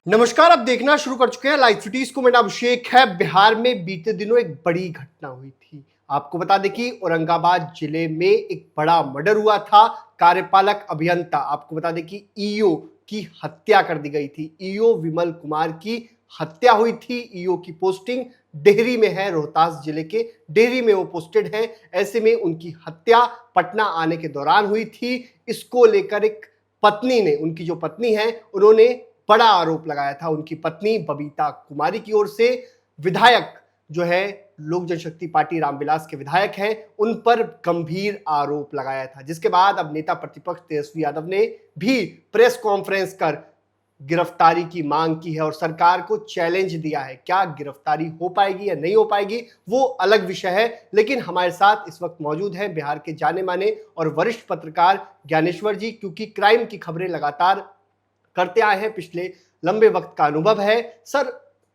नमस्कार, आप देखना शुरू कर चुके हैं लाइव सिटीज को। मेरा अभिषेक है। बिहार में बीते दिनों एक बड़ी घटना हुई थी। आपको बता दें कि औरंगाबाद जिले में एक बड़ा मर्डर हुआ था। कार्यपालक अभियंता, आपको बता दें कि ईओ की हत्या कर दी गई थी। ईओ विमल कुमार की हत्या हुई थी। ईओ की पोस्टिंग डेहरी में है, रोहतास जिले के डेहरी में वो पोस्टेड है। ऐसे में उनकी हत्या पटना आने के दौरान हुई थी। इसको लेकर एक पत्नी ने, उनकी जो पत्नी है, उन्होंने बड़ा आरोप लगाया था। उनकी पत्नी बबीता कुमारी की ओर से विधायक जो है, लोक जनशक्ति पार्टी रामविलास के विधायक हैं, उन पर गंभीर आरोप लगाया था। जिसके बाद अब नेता प्रतिपक्ष तेजस्वी यादव ने भी प्रेस कॉन्फ्रेंस कर गिरफ्तारी की मांग की है और सरकार को चैलेंज दिया है। क्या गिरफ्तारी हो पाएगी या नहीं हो पाएगी वो अलग विषय है, लेकिन हमारे साथ इस वक्त मौजूद हैं बिहार के जाने माने और वरिष्ठ पत्रकार ज्ञानेश्वर जी, क्योंकि क्राइम की खबरें लगातार करते आए हैं, पिछले लंबे वक्त का अनुभव है। सर,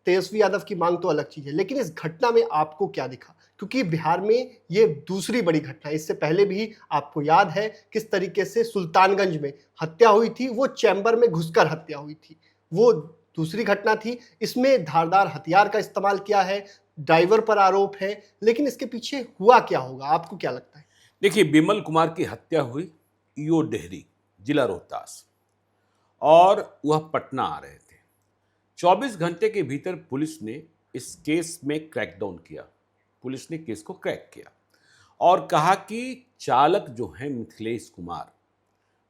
तेजस्वी यादव की मांग तो अलग चीज है, लेकिन इस घटना में आपको क्या दिखा? क्योंकि बिहार में ये दूसरी बड़ी घटना है। इससे पहले भी आपको याद है किस तरीके से सुल्तानगंज में हत्या हुई थी, वो चैम्बर में घुसकर हत्या हुई थी, वो दूसरी घटना थी। इसमें धारदार हथियार का इस्तेमाल किया है, ड्राइवर पर आरोप है, लेकिन इसके पीछे हुआ क्या होगा, आपको क्या लगता है? देखिए, बिमल कुमार की हत्या हुई ईओ डेहरी, जिला रोहतास, और वह पटना आ रहे थे। 24 घंटे के भीतर पुलिस ने इस केस में क्रैकडाउन किया। पुलिस ने केस को क्रैक किया और कहा कि चालक जो हैं मिथिलेश कुमार,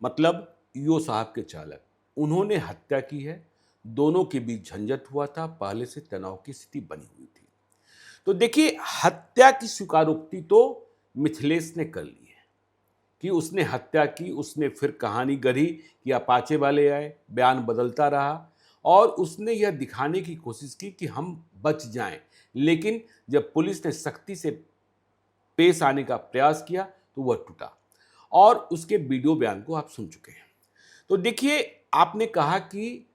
मतलब ईओ साहब के चालक, उन्होंने हत्या की है। दोनों के बीच झंझट हुआ था, पहले से तनाव की स्थिति बनी हुई थी। तो देखिए, हत्या की स्वीकारोक्ति तो मिथिलेश ने कर ली है कि उसने हत्या की। उसने फिर कहानी गढ़ी कि अपाचे वाले आए, बयान बदलता रहा और उसने यह दिखाने की कोशिश की कि हम बच जाएं। लेकिन जब पुलिस ने सख्ती से पेश आने का प्रयास किया तो वह टूटा, और उसके वीडियो बयान को आप सुन चुके हैं। तो देखिए, आपने कहा कि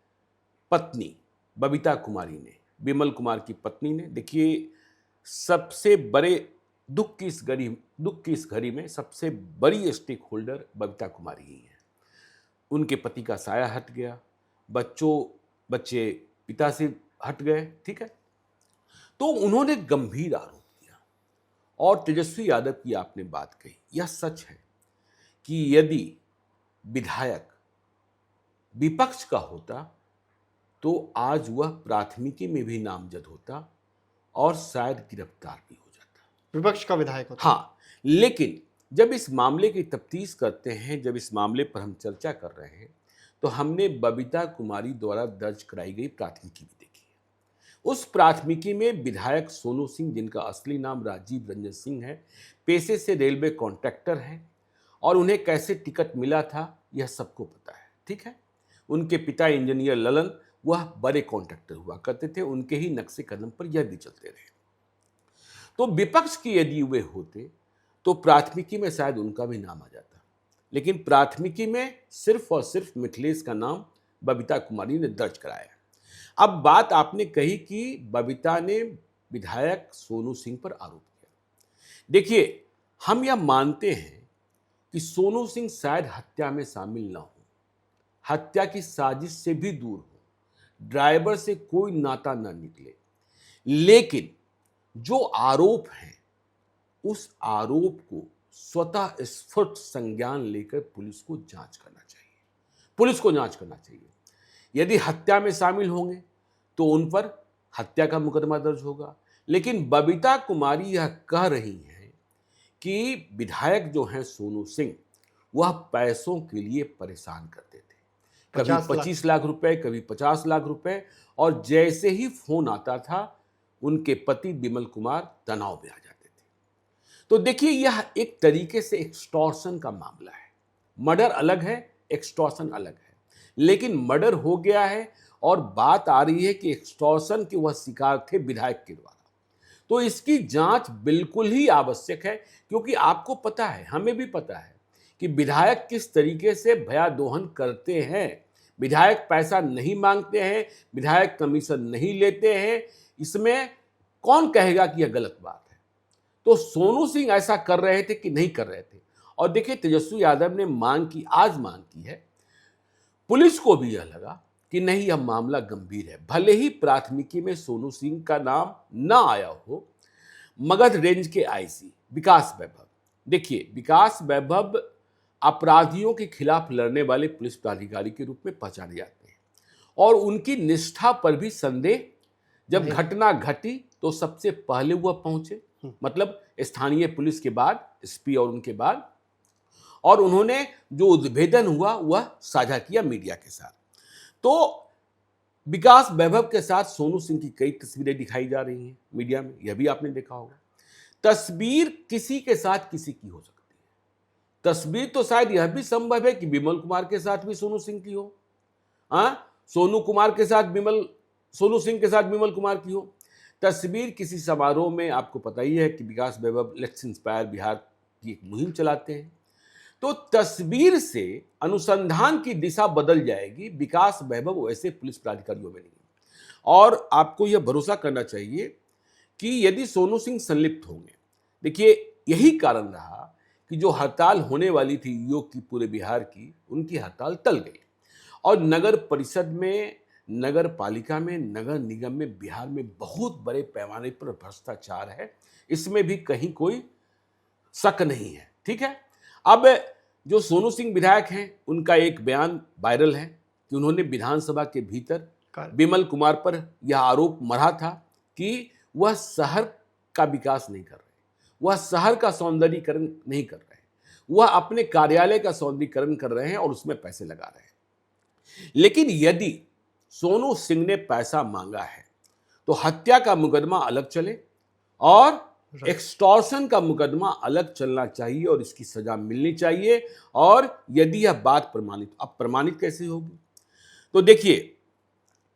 पत्नी बबीता कुमारी ने, बिमल कुमार की पत्नी ने, देखिए, सबसे बड़े दुख की इस घड़ी में सबसे बड़ी स्टेक होल्डर बबीता कुमारी ही है। उनके पति का साया हट गया, बच्चे पिता से हट गए, ठीक है। तो उन्होंने गंभीर आरोप किया। और तेजस्वी यादव की आपने बात कही, यह सच है कि यदि विधायक विपक्ष का होता तो आज वह प्राथमिकी में भी नामजद होता और शायद गिरफ्तार भी हो जाता। विपक्ष का विधायक होता। हाँ, लेकिन जब इस मामले की तफ्तीश करते हैं, जब इस मामले पर हम चर्चा कर रहे हैं, तो हमने बबीता कुमारी द्वारा दर्ज कराई गई प्राथमिकी भी देखी है। उस प्राथमिकी में विधायक सोनू सिंह, जिनका असली नाम राजीव रंजन सिंह है, पेशे से रेलवे कॉन्ट्रैक्टर हैं और उन्हें कैसे टिकट मिला था यह सबको पता है, ठीक है। उनके पिता इंजीनियर ललन, वह बड़े कॉन्ट्रैक्टर हुआ करते थे, उनके ही नक्शे कदम पर यह भी चलते रहे। तो विपक्ष की यदि वे होते तो प्राथमिकी में शायद उनका भी नाम आ जाता, लेकिन प्राथमिकी में सिर्फ और सिर्फ मिथिलेश का नाम बबीता कुमारी ने दर्ज कराया। अब बात आपने कही कि बबीता ने विधायक सोनू सिंह पर आरोप किया। देखिए, हम यह मानते हैं कि सोनू सिंह शायद हत्या में शामिल ना हो, हत्या की साजिश से भी दूर हो, ड्राइवर से कोई नाता ना निकले, लेकिन जो आरोप है उस आरोप को स्वतः स्फुट संज्ञान लेकर पुलिस को जांच करना चाहिए। यदि हत्या में शामिल होंगे तो उन पर हत्या का मुकदमा दर्ज होगा। लेकिन बबीता कुमारी यह कह रही हैं कि विधायक जो हैं सोनू सिंह, वह पैसों के लिए परेशान करते थे, कभी 25 लाख रुपए, कभी 50 लाख रुपए, और जैसे ही फोन आता था उनके पति बिमल कुमार तनाव में आ जाते थे। तो देखिए, यह एक तरीके से एक्सटॉर्शन का मामला है। मर्डर अलग है, एक्सटॉर्शन अलग है, लेकिन मर्डर हो गया है और बात आ रही है कि एक्सटॉर्शन के वह शिकार थे विधायक के द्वारा। तो इसकी जांच बिल्कुल ही आवश्यक है, क्योंकि आपको पता है, हमें भी पता है कि विधायक किस तरीके से भयादोहन करते हैं। विधायक पैसा नहीं मांगते हैं, विधायक कमीशन नहीं लेते हैं। इसमें कौन कहेगा कि यह गलत बात है? तो सोनू सिंह ऐसा कर रहे थे कि नहीं कर रहे थे? और देखिए, तेजस्वी यादव ने आज मांग की है। पुलिस को भी यह लगा कि नहीं, यह मामला गंभीर है। भले ही प्राथमिकी में सोनू सिंह का नाम ना आया हो, मगध रेंज के आईसी विकास वैभव, देखिए विकास वैभव अपराधियों के खिलाफ लड़ने वाले पुलिस पदाधिकारी के रूप में पहचाने जाते हैं और उनकी निष्ठा पर भी संदेह। जब नहीं। घटना घटी तो सबसे पहले वह पहुंचे, मतलब स्थानीय पुलिस के बाद एसपी और उनके बाद, और उन्होंने जो उद्भेदन हुआ वह साझा किया मीडिया के साथ। तो विकास वैभव के साथ सोनू सिंह की कई तस्वीरें दिखाई जा रही हैं मीडिया में, यह भी आपने देखा होगा। तस्वीर किसी के साथ किसी की हो सकती है। तस्वीर तो शायद यह भी संभव है कि विमल कुमार के साथ भी सोनू सिंह की हो, सोनू सिंह के साथ विमल कुमार की हो। तस्वीर किसी समारोह में, आपको पता ही है कि विकास वैभव लेट्स इंस्पायर बिहार की एक मुहिम चलाते हैं, तो तस्वीर से अनुसंधान की दिशा बदल जाएगी। विकास वैभव वैसे पुलिस पदाधिकारियों में नहीं, और आपको यह भरोसा करना चाहिए कि यदि सोनू सिंह संलिप्त होंगे, देखिए यही कारण रहा कि जो हड़ताल होने वाली थी योग की पूरे बिहार की, उनकी हड़ताल टल गई और नगर परिषद में, नगर पालिका में, नगर निगम में बिहार में बहुत बड़े पैमाने पर भ्रष्टाचार है, इसमें भी कहीं कोई शक नहीं है। ठीक है, अब जो सोनू सिंह विधायक हैं, उनका एक बयान वायरल है कि उन्होंने विधानसभा के भीतर विमल कुमार पर यह आरोप मढ़ा था कि वह शहर का विकास नहीं कर रहे, वह शहर का सौंदर्यीकरण नहीं कर रहे, वह अपने कार्यालय का सौंदर्यीकरण कर रहे हैं और उसमें पैसे लगा रहे हैं। लेकिन यदि सोनू सिंह ने पैसा मांगा है तो हत्या का मुकदमा अलग चले और एक्सटॉर्शन का मुकदमा अलग चलना चाहिए और इसकी सजा मिलनी चाहिए। और यदि यह बात प्रमाणित, अब प्रमाणित कैसे होगी? तो देखिए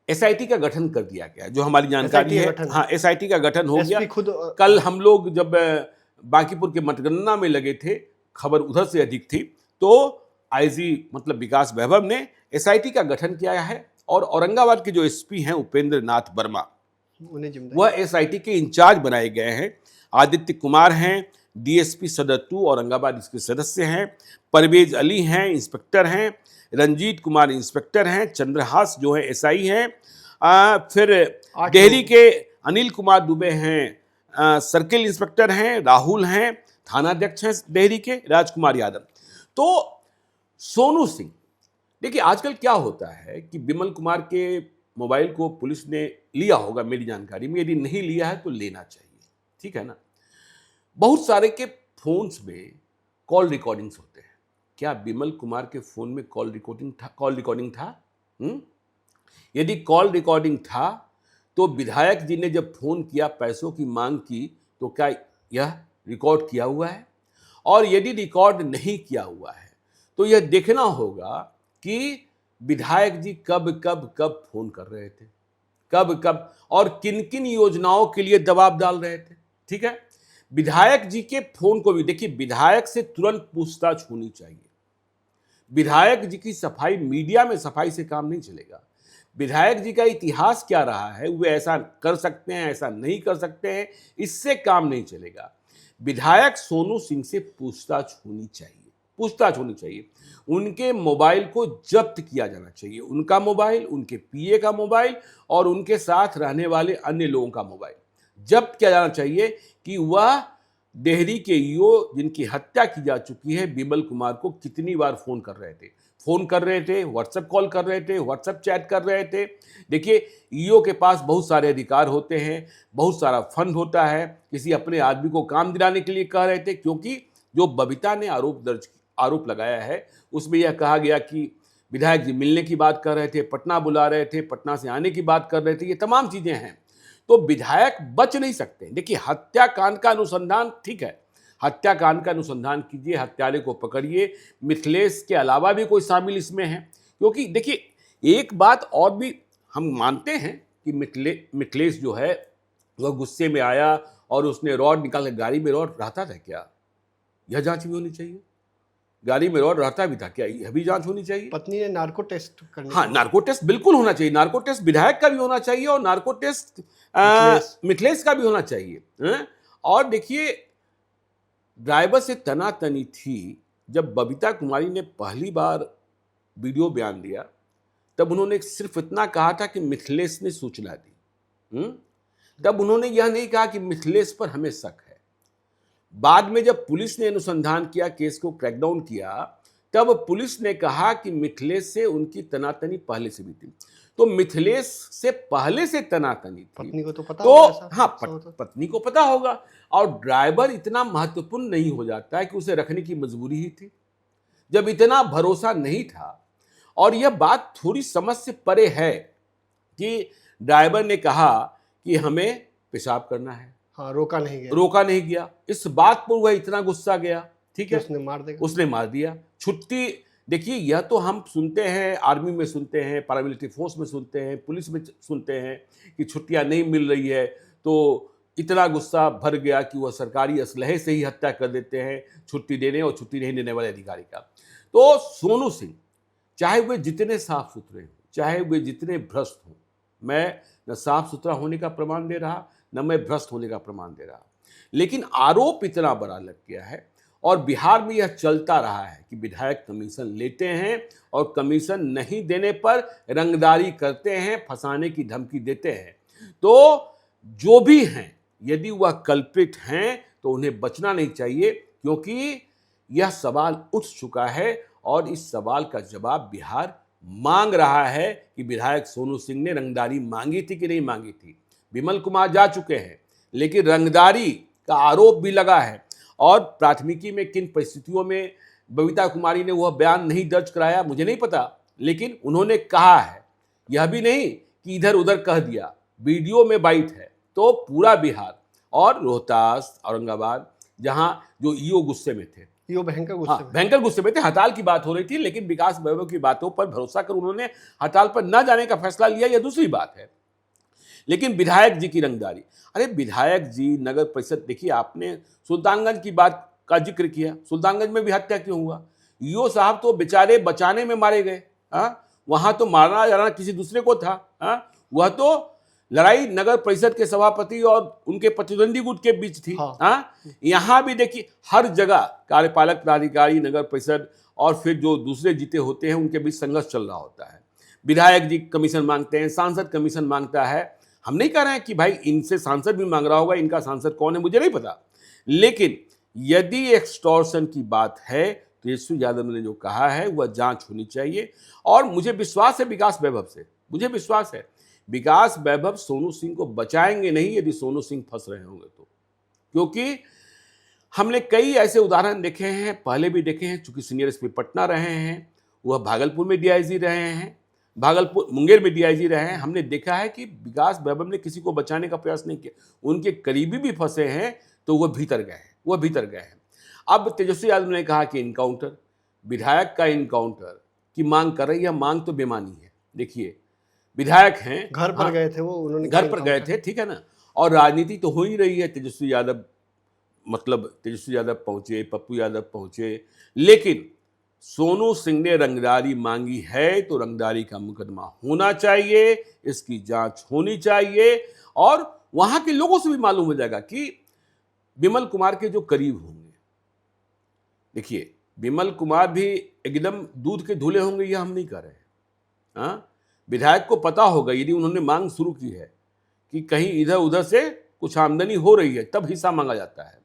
एसआईटी का गठन कर दिया गया, जो हमारी जानकारी है। हाँ, एसआईटी का गठन हो गया। खुद कल हम लोग जब बांकीपुर के मतगणना में लगे थे, खबर उधर से अधिक थी, तो आईजी मतलब विकास वैभव ने एसआईटी का गठन किया है और औरंगाबाद के जो एसपी हैं उपेंद्र नाथ वर्मा, वह एसआईटी के इंचार्ज बनाए गए हैं। आदित्य कुमार हैं डीएसपी सदर 2 औरंगाबाद, इसके सदस्य हैं। परवेज अली हैं इंस्पेक्टर हैं। रंजीत कुमार इंस्पेक्टर हैं। चंद्रहास जो है एसआई हैं। फिर डेहरी के अनिल कुमार दुबे हैं सर्किल इंस्पेक्टर हैं। राहुल हैं थानाध्यक्ष हैं डेहरी के। राजकुमार यादव। तो सोनू सिंह, देखिए आजकल क्या होता है कि विमल कुमार के मोबाइल को पुलिस ने लिया होगा मेरी जानकारी में, यदि नहीं लिया है तो लेना चाहिए, ठीक है ना। बहुत सारे के फोन्स में कॉल रिकॉर्डिंग्स होते हैं। क्या विमल कुमार के फोन में कॉल रिकॉर्डिंग था? यदि कॉल रिकॉर्डिंग था तो विधायक जी ने जब फोन किया, पैसों की मांग की, तो क्या यह रिकॉर्ड किया हुआ है? और यदि रिकॉर्ड नहीं किया हुआ है तो यह देखना होगा कि विधायक जी कब कब कब फोन कर रहे थे, कब कब और किन किन योजनाओं के लिए दबाव डाल रहे थे। ठीक है, विधायक जी के फोन को भी देखिए, विधायक से तुरंत पूछताछ होनी चाहिए। विधायक जी की सफाई, मीडिया में सफाई से काम नहीं चलेगा। विधायक जी का इतिहास क्या रहा है, वे ऐसा कर सकते हैं, ऐसा नहीं कर सकते हैं, इससे काम नहीं चलेगा। विधायक सोनू सिंह से पूछताछ होनी चाहिए, पूछताछ होनी चाहिए। उनके मोबाइल को जब्त किया जाना चाहिए, उनका मोबाइल, उनके पीए का मोबाइल और उनके साथ रहने वाले अन्य लोगों का मोबाइल जब्त किया जाना चाहिए कि वह डेहरी के ईओ जिनकी हत्या की जा चुकी है विमल कुमार को कितनी बार फोन कर रहे थे, व्हाट्सएप कॉल कर रहे थे, व्हाट्सएप चैट कर रहे थे। देखिए ईओ के पास बहुत सारे अधिकार होते हैं, बहुत सारा फंड होता है। किसी अपने आदमी को काम दिलाने के लिए कह रहे थे, क्योंकि जो बबीता ने आरोप लगाया है उसमें यह कहा गया कि विधायक जी मिलने की बात कर रहे थे, पटना बुला रहे थे, पटना से आने की बात कर रहे थे, ये तमाम चीजें हैं। तो विधायक बच नहीं सकते। देखिए हत्याकांड का अनुसंधान, ठीक है, हत्याकांड का अनुसंधान कीजिए, हत्यारे को पकड़िए। मिथिलेश के अलावा भी कोई शामिल इसमें है, क्योंकि देखिए एक बात और भी हम मानते हैं कि मिथिलेश जो है वह गुस्से में आया और उसने रॉड निकाल के, गाड़ी में रॉड रहता था क्या, यह जांच भी होनी चाहिए। गाड़ी में रॉड रहता भी था क्या, यह भी जांच होनी चाहिए। पत्नी ने नार्को टेस्ट करने, हाँ नार्को टेस्ट बिल्कुल होना चाहिए। नार्को टेस्ट विधायक का भी होना चाहिए और नार्को टेस्ट मिथिलेश का भी होना चाहिए। और देखिए ड्राइवर से तनातनी थी जब बबीता कुमारी ने पहली बार वीडियो बयान दिया, तब उन्होंने सिर्फ इतना कहा था कि मिथिलेश ने सूचना दी। तब उन्होंने यह नहीं कहा कि मिथिलेश पर हमें शक है। बाद में जब पुलिस ने अनुसंधान किया, केस को क्रैकडाउन किया, तब पुलिस ने कहा कि मिथिलेश से उनकी तनातनी पहले से भी थी। तो मिथिलेश से पहले से तनातनी थी, पत्नी को तो पता तो होगा ऐसा? हाँ, पत्नी को पता होगा। और ड्राइवर इतना महत्वपूर्ण नहीं हो जाता है कि उसे रखने की मजबूरी ही थी, जब इतना भरोसा नहीं था। और यह बात थोड़ी समझ से परे है कि ड्राइवर ने कहा कि हमें पेशाब करना है, हाँ, रोका नहीं गया। इस बात पर वह इतना गुस्सा गया, ठीक कि है, उसने मार दिया। छुट्टी, देखिए यह तो हम सुनते हैं, आर्मी में सुनते हैं, पैरामिलिट्री फोर्स में सुनते हैं, पुलिस में सुनते हैं कि छुट्टियां नहीं मिल रही है, तो इतना गुस्सा भर गया कि वह सरकारी असलहे से ही हत्या कर देते हैं छुट्टी देने और छुट्टी नहीं देने वाले अधिकारी का। तो सोनू सिंह, चाहे वे जितने साफ सुथरे हों, चाहे वे जितने भ्रष्ट हों, मैं न साफ सुथरा होने का प्रमाण दे रहा, न मैं भ्रष्ट होने का प्रमाण दे रहा, लेकिन आरोप इतना बड़ा लग गया है और बिहार में यह चलता रहा है कि विधायक कमीशन लेते हैं और कमीशन नहीं देने पर रंगदारी करते हैं, फंसाने की धमकी देते हैं। तो जो भी हैं, यदि वह कल्प्रिट हैं तो उन्हें बचना नहीं चाहिए, क्योंकि यह सवाल उठ चुका है और इस सवाल का जवाब बिहार मांग रहा है कि विधायक सोनू सिंह ने रंगदारी मांगी थी कि नहीं मांगी थी। विमल कुमार जा चुके हैं, लेकिन रंगदारी का आरोप भी लगा है। और प्राथमिकी में किन परिस्थितियों में बबीता कुमारी ने वह बयान नहीं दर्ज कराया मुझे नहीं पता, लेकिन उन्होंने कहा है, यह भी नहीं कि इधर उधर कह दिया, वीडियो में बाइट है। तो पूरा बिहार और रोहतास, औरंगाबाद, जहां जो ईओ गुस्से में थे, ईओ भयंकर गुस्से में थे, हड़ताल की बात हो रही थी, लेकिन विकास वैभव की बातों पर भरोसा कर उन्होंने हड़ताल पर न जाने का फैसला लिया, यह दूसरी बात है। लेकिन विधायक जी की रंगदारी, अरे विधायक जी, नगर परिषद, देखिए आपने सुल्तानगंज की बात का जिक्र किया, सुल्तानगंज में भी हत्या क्यों हुआ? ईओ साहब तो बेचारे बचाने में मारे गए। वहां तो मारना जाना किसी दूसरे को था। वह तो लड़ाई नगर परिषद के सभापति और उनके प्रतिद्वंदी गुट के बीच थी। यहां भी देखिए, हर जगह कार्यपालक प्राधिकारी, नगर परिषद और फिर जो दूसरे जीते होते हैं उनके बीच संघर्ष चल रहा होता है। विधायक जी कमीशन मांगते हैं, सांसद कमीशन मांगता है। हम नहीं कह रहे हैं कि भाई इनसे सांसद भी मांग रहा होगा, इनका सांसद कौन है मुझे नहीं पता, लेकिन यदि एक्सटॉर्शन की बात है तो तेजस्वी यादव ने जो कहा है वह जांच होनी चाहिए। और मुझे विश्वास है विकास वैभव से, मुझे विश्वास है विकास वैभव सोनू सिंह को बचाएंगे नहीं यदि सोनू सिंह फंस रहे होंगे तो, क्योंकि हमने कई ऐसे उदाहरण देखे हैं, पहले भी देखे हैं। चूंकि सीनियर एसपी पटना रहे हैं, वह भागलपुर में डीआईजी रहे हैं, मुंगेर में डीआईजी रहे हैं। हमने देखा है कि विकास वैभव ने किसी को बचाने का प्रयास नहीं किया, उनके करीबी भी फंसे हैं तो वह भीतर गए हैं। अब तेजस्वी यादव ने कहा कि इनकाउंटर, विधायक का इनकाउंटर की मांग कर रही है। मांग तो बेमानी है। देखिए विधायक हैं, घर पर गए थे वो, उन्होंने घर पर गए थे, ठीक है ना, और राजनीति तो हो ही रही है। तेजस्वी यादव पहुंचे, पप्पू यादव पहुंचे, लेकिन सोनू सिंह ने रंगदारी मांगी है तो रंगदारी का मुकदमा होना चाहिए, इसकी जांच होनी चाहिए। और वहां के लोगों से भी मालूम हो जाएगा कि विमल कुमार के जो करीब होंगे, देखिए विमल कुमार भी एकदम दूध के धुले होंगे, यह हम नहीं कह रहे हैं। विधायक को पता होगा, यदि उन्होंने मांग शुरू की है कि कहीं इधर उधर से कुछ आमदनी हो रही है, तब हिस्सा मांगा जाता है।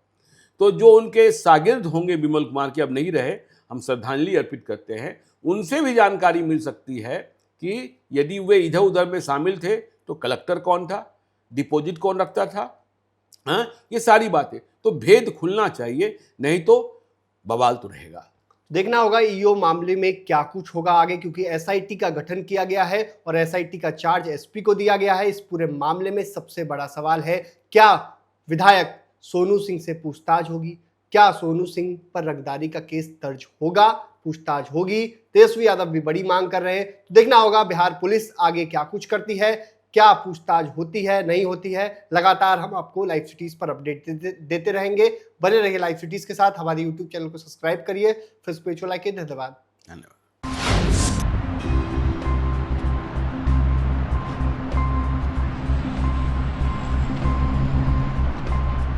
तो जो उनके शागिर्द होंगे विमल कुमार के, अब नहीं रहे, हम श्रद्धांजलि अर्पित करते हैं, उनसे भी जानकारी मिल सकती है कि यदि वे इधर उधर में शामिल थे तो कलेक्टर कौन था, डिपॉजिट कौन रखता था। ये सारी बातें तो भेद खुलना चाहिए, नहीं तो बवाल तो रहेगा। देखना होगा ईओ मामले में क्या कुछ होगा आगे, क्योंकि एसआईटी का गठन किया गया है और एसआईटी का चार्ज एसपी को दिया गया है। इस पूरे मामले में सबसे बड़ा सवाल है, क्या विधायक सोनू सिंह से पूछताछ होगी? क्या सोनू सिंह पर रंगदारी का केस दर्ज होगा? पूछताछ होगी? तेजस्वी यादव भी बड़ी मांग कर रहे हैं। तो देखना होगा बिहार पुलिस आगे क्या कुछ करती है, क्या पूछताछ होती है, नहीं होती है। लगातार हम आपको लाइव सिटीज पर अपडेट देते रहेंगे। बने रहिए लाइव सिटीज के साथ। हमारे यूट्यूब चैनल को सब्सक्राइब करिए, फेसबुक पेज को लाइक कीजिए। धन्यवाद।